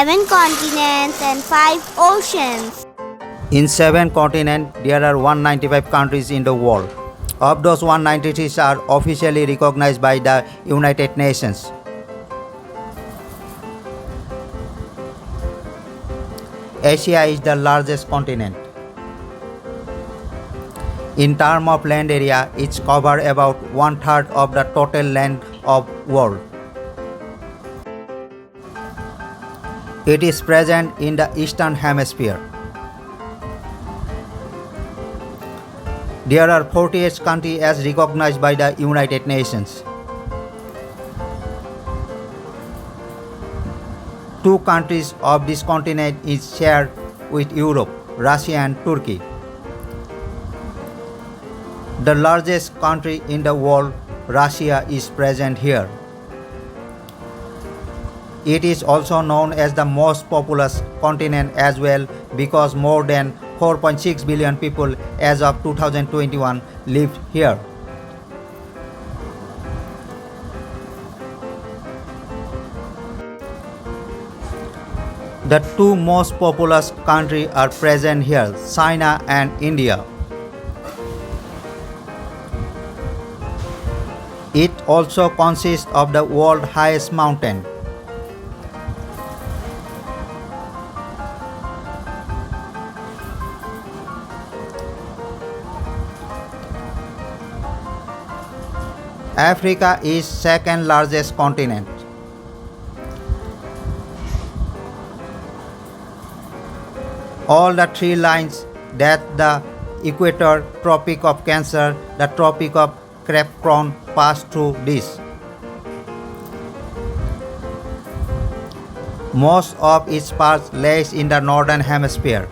7 continents and 5 oceans. In 7 continents, there are 195 countries in the world. Of those, 196 are officially recognized by the United Nations. Asia is the largest continent. In terms of land area, it covers about one-third of the total land of the world. It is present in the Eastern Hemisphere. There are 48 countries as recognized by the United Nations. 2 countries of this continent is shared with Europe, Russia and Turkey. The largest country in the world, Russia, is present here. It is also known as the most populous continent as well because more than 4.6 billion people as of 2021 live here. The 2 most populous countries are present here, China and India. It also consists of the world's highest mountain. Africa is second largest continent. All the 3 lines that the equator, Tropic of Cancer, the Tropic of Capricorn pass through this. Most of its parts lies in the northern hemisphere.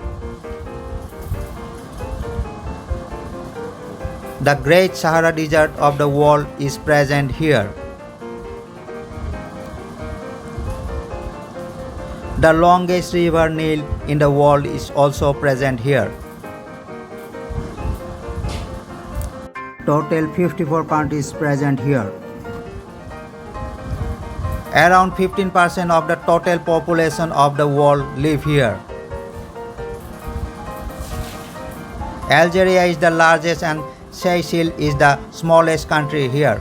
The Great Sahara Desert of the world is present here. The longest river Nile in the world is also present here. Total 54 countries present here. Around 15% of the total population of the world live here. Algeria is the largest and Seychelles is the smallest country here.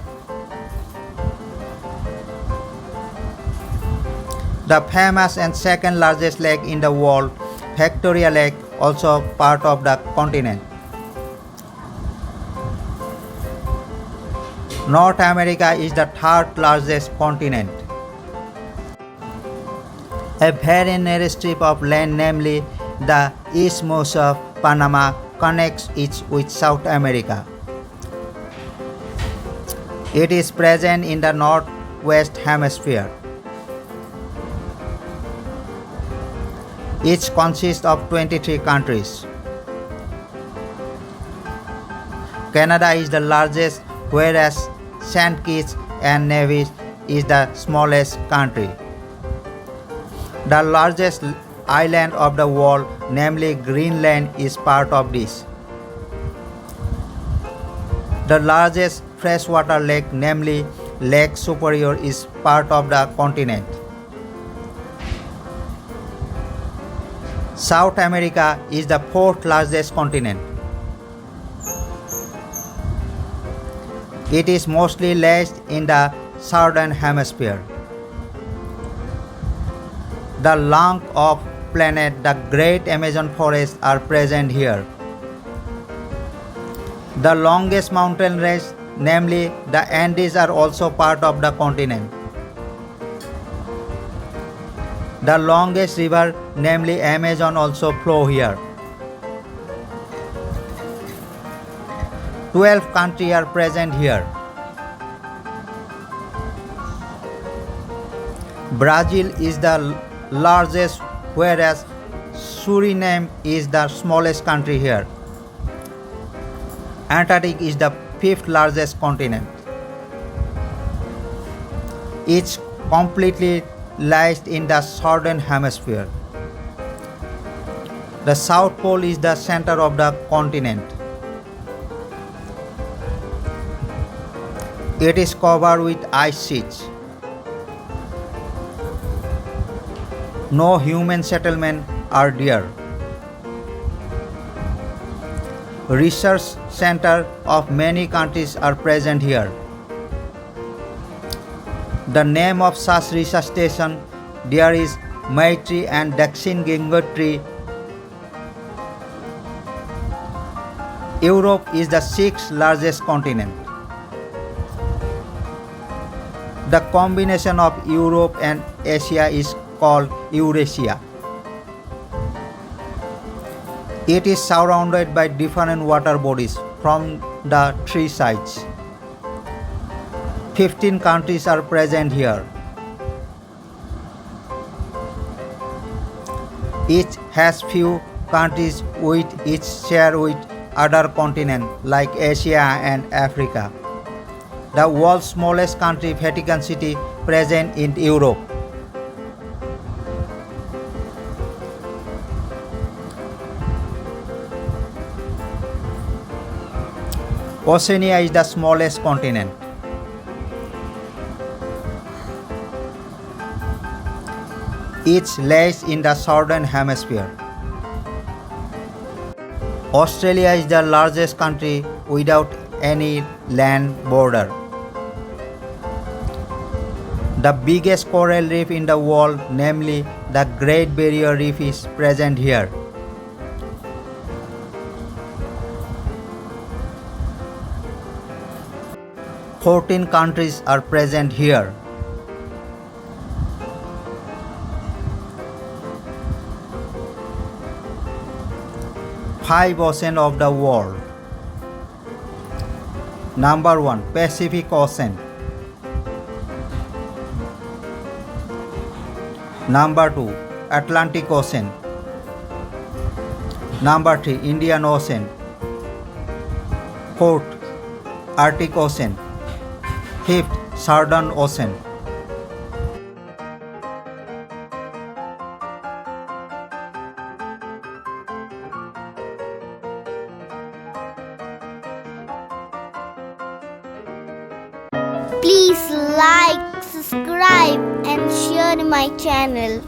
The famous and second largest lake in the world, Victoria Lake, also part of the continent. North America is the 3rd largest continent. A very narrow strip of land, namely the Isthmus of Panama, connects it with South America. It is present in the northwest hemisphere. It consists of 23 countries. Canada is the largest, whereas Saint Kitts and Nevis is the smallest country. The largest island of the world, namely Greenland, is part of this. The largest freshwater lake, namely Lake Superior, is part of the continent. South America is the 4th largest continent. It is mostly lodged in the southern hemisphere. The lung of planet, the Great Amazon Forest, are present here. The longest mountain range, namely the Andes, are also part of the continent. The longest river, namely Amazon, also flow here. 12 countries are present here. Brazil is the largest, whereas Suriname is the smallest country here. Antarctica is the 5th largest continent. It's completely lies in the southern hemisphere. The South Pole is the center of the continent. It is covered with ice sheets. No human settlement are there. Research center of many countries are present here. The name of such research station there is Maitri and Dakshin Gangotri. Europe is the sixth largest continent. The combination of Europe and Asia is called Eurasia. It is surrounded by different water bodies from the three sides. 15 countries are present here. Each has few countries with each share with other continents like Asia and Africa. The world's smallest country, Vatican City, present in Europe. Oceania is the smallest continent. It lays in the southern hemisphere. Australia is the largest country without any land border. The biggest coral reef in the world, namely the Great Barrier Reef, is present here. Fourteen countries are present here. Five oceans of the world. Number 1, Pacific Ocean. Number 2, Atlantic Ocean. Number 3, Indian Ocean. 4th, Arctic Ocean. 5th, Southern Ocean. Please like, subscribe and share my channel.